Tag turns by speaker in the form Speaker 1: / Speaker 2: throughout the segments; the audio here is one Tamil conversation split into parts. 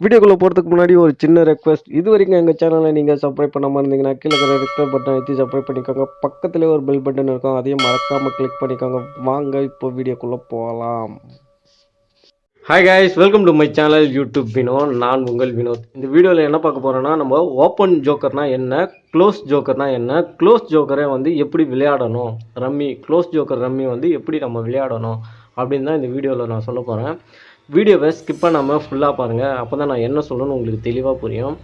Speaker 1: வீடியோக்குள்ளே போகிறதுக்கு முன்னாடி ஒரு சின்ன ரெக்வஸ்ட். இது வரைக்கும் எங்கள் சேனலை நீங்கள் சப்ஸ்கிரைப் பண்ணாமல் இருந்தீங்கன்னா கீழே இருக்கிற ரெட் கலர் பட்டன் அழுத்தி சப்ஸ்கிரைப் பண்ணிக்கோங்க. பக்கத்துலேயே ஒரு பெல் பட்டன் இருக்கும், அதையும் மறக்காமல் கிளிக் பண்ணிக்கோங்க. வாங்க இப்போ வீடியோக்குள்ளே போகலாம். Hi guys, welcome to my channel YouTube Vino. நான் உங்கள் வினோத். இந்த வீடியோவில் என்ன பார்க்க போகிறோன்னா, நம்ம ஓப்பன் ஜோக்கர்னா என்ன, க்ளோஸ் ஜோக்கர்னா என்ன, க்ளோஸ் ஜோக்கரை வந்து எப்படி விளையாடணும், ரம்மி க்ளோஸ் ஜோக்கர் ரம்மி வந்து எப்படி நம்ம விளையாடணும் அப்படின்னு தான் இந்த வீடியோவில் நான் சொல்ல போகிறேன். வீடியோவை ஸ்கிப் பண்ணாமல் ஃபுல்லாக பாருங்கள், அப்போ தான் நான் என்ன சொல்லணும்னு உங்களுக்கு தெளிவாக புரியும்.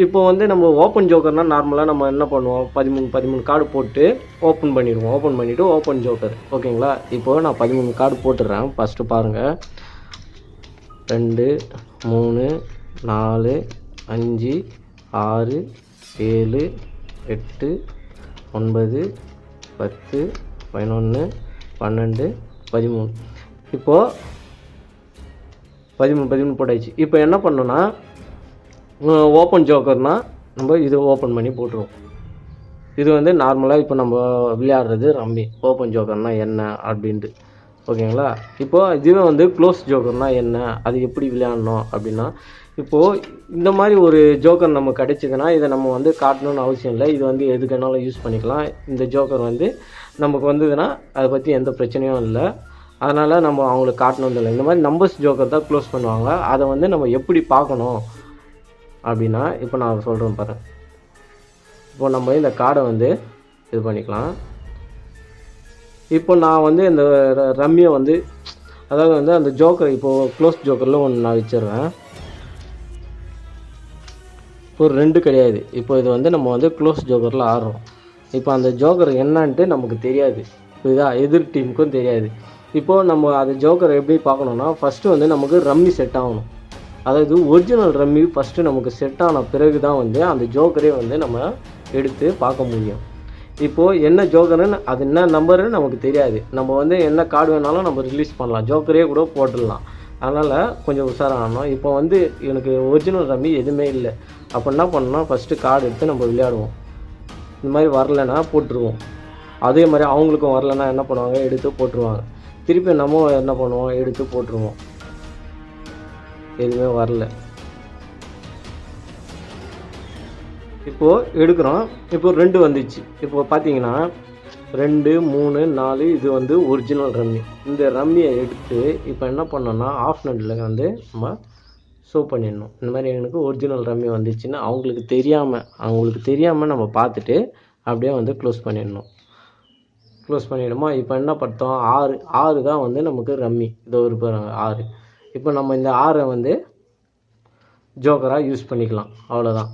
Speaker 1: இப்போ வந்து நம்ம ஓப்பன் ஜோக்கர்னால் நார்மலாக நம்ம என்ன பண்ணுவோம், 13 கார்டு போட்டு ஓப்பன் பண்ணிடுவோம். ஓப்பன் பண்ணிவிட்டு ஓப்பன் ஜோக்கர், ஓகேங்களா. இப்போது நான் 13 கார்டு போட்டுடுறேன். ஃபஸ்ட்டு பாருங்கள், 2 3 4 5 6 7 8 9 10 11 12 13. இப்போது 13 போட்டாச்சு. இப்போ என்ன பண்ணோன்னா, ஓப்பன் ஜோக்கர்னால் நம்ம இது ஓப்பன் பண்ணி போட்டுருவோம். இது வந்து நார்மலாக இப்போ நம்ம விளையாடுறது ரம்மி. ஓப்பன் ஜோக்கர்னால் என்ன அப்படின்ட்டு, ஓகேங்களா. இப்போது இதுவே வந்து க்ளோஸ் ஜோக்கர்னால் என்ன, அது எப்படி விளையாடணும் அப்படின்னா, இப்போது இந்த மாதிரி ஒரு ஜோக்கர் நமக்கு கிடைச்சிதுன்னா இதை நம்ம வந்து காட்டணும்னு அவசியம் இல்லை. இது வந்து எதுக்குனாலும் யூஸ் பண்ணிக்கலாம். இந்த ஜோக்கர் வந்து நமக்கு வந்ததுன்னா அதை பற்றி எந்த பிரச்சனையும் இல்லை. அதனால் நம்ம அவங்களுக்கு காட்டணும் இல்லை. இந்த மாதிரி நம்பர்ஸ் ஜோக்கர் தான் க்ளோஸ் பண்ணுவாங்க. அதை வந்து நம்ம எப்படி பார்க்கணும் அப்படின்னா, இப்போ நான் சொல்கிறேன் பாருங்கள். இப்போ நம்ம இந்த கார்டை வந்து இது பண்ணிக்கலாம். இப்போ நான் வந்து இந்த ரம்மியை வந்து, அதாவது வந்து அந்த ஜோக்கர் இப்போது க்ளோஸ் ஜோக்கரில் ஒன்று நான் வச்சிடுறேன். இப்போ 2 கிடையாது. இப்போ இது வந்து நம்ம வந்து க்ளோஸ் ஜோக்கரில் ஆடுறோம். இப்போ அந்த ஜோக்கர் என்னன்ட்டு நமக்கு தெரியாது, இதுதான் எதிர் டீமுக்கும் தெரியாது. இப்போது நம்ம அது ஜோக்கரை எப்படி பார்க்கணுன்னா, ஃபஸ்ட்டு வந்து நமக்கு ரம்மி செட் ஆகணும். அதாவது ஒரிஜினல் ரம்மி ஃபஸ்ட்டு நமக்கு செட் ஆன பிறகு தான் வந்து அந்த ஜோக்கரே வந்து நம்ம எடுத்து பார்க்க முடியும். இப்போது என்ன ஜோக்கருன்னு, அது என்ன நம்பருன்னு நமக்கு தெரியாது. நம்ம வந்து என்ன கார்டு வேணாலும் நம்ம ரிலீஸ் பண்ணலாம், ஜோக்கரே கூட போட்டுடலாம். அதனால் கொஞ்சம் உஷாராகணும். இப்போ வந்து எனக்கு ஒரிஜினல் ரம்மி எதுவுமே இல்லை. அப்போ என்ன பண்ணணும்னா, ஃபஸ்ட்டு கார்டு எடுத்து நம்ம விளையாடுவோம். இந்த மாதிரி வரலைன்னா போட்டுருவோம். அதே மாதிரி அவங்களுக்கும் வரலைன்னா என்ன பண்ணுவாங்க, எடுத்து போட்டுருவாங்க. திருப்பி நம்ம என்ன பண்ணுவோம், எடுத்து போட்டுருவோம். எதுவுமே வரல. இப்போது எடுக்கிறோம். இப்போ 2 வந்துச்சு. இப்போ பார்த்தீங்கன்னா 2 3 4 இது வந்து ஒரிஜினல் ரம்மி. இந்த ரம்மியை எடுத்து இப்போ என்ன பண்ணோன்னா, ஆஃப் நட்டில் வந்து நம்ம ஷோ பண்ணிடணும். இந்த மாதிரி எனக்கு ஒரிஜினல் ரம்மி வந்துச்சுன்னு அவங்களுக்கு தெரியாமல் நம்ம பார்த்துட்டு அப்படியே வந்து க்ளோஸ் பண்ணிடணும். க்ளோஸ் பண்ணிவிடுமா. இப்போ என்ன பார்த்தோம், 6 தான் வந்து நமக்கு ரம்மி. இதோ ஒரு 6. இப்போ நம்ம இந்த 6 வந்து ஜோக்கராக யூஸ் பண்ணிக்கலாம், அவ்வளோதான்.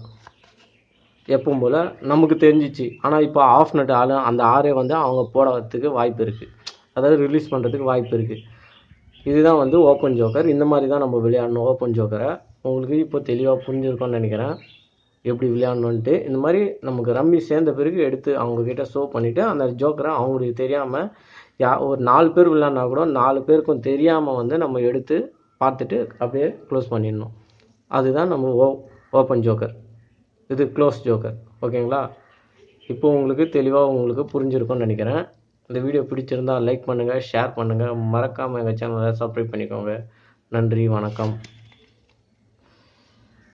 Speaker 1: எப்பவும் போல் நமக்கு தெரிஞ்சிச்சு. ஆனால் இப்போ ஆஃப் நட் அந்த 6 வந்து அவங்க போடுறதுக்கு வாய்ப்பு இருக்குது, அதாவது ரிலீஸ் பண்ணுறதுக்கு வாய்ப்பு இருக்குது. இதுதான் வந்து ஓப்பன் ஜோக்கர். இந்த மாதிரி தான் நம்ம விளையாடணும் ஓப்பன் ஜோக்கரை. உங்களுக்கு இப்போ தெளிவாக புரிஞ்சிருக்கோன்னு நினைக்கிறேன் எப்படி விளையாடணுன்ட்டு. இந்த மாதிரி நமக்கு ரம்மி சேர்ந்த பிறகு எடுத்து அவங்கக்கிட்ட ஷோ பண்ணிவிட்டு அந்த ஜோக்கரை அவங்களுக்கு தெரியாமல், ஒரு 4 பேர் விளையாடினா கூட 4 பேருக்கும் தெரியாமல் வந்து நம்ம எடுத்து பார்த்துட்டு அப்படியே க்ளோஸ் பண்ணிடணும். அதுதான் நம்ம ஓப்பன் ஜோக்கர், இது க்ளோஸ் ஜோக்கர், ஓகேங்களா. இப்போ உங்களுக்கு தெளிவாக புரிஞ்சிருக்கும்னு நினைக்கிறேன். இந்த வீடியோ பிடிச்சிருந்தால் லைக் பண்ணுங்கள், ஷேர் பண்ணுங்கள், மறக்காமல் எங்கள் சேனலை சப்ஸ்கிரைப் பண்ணிக்கோங்க. நன்றி, வணக்கம்.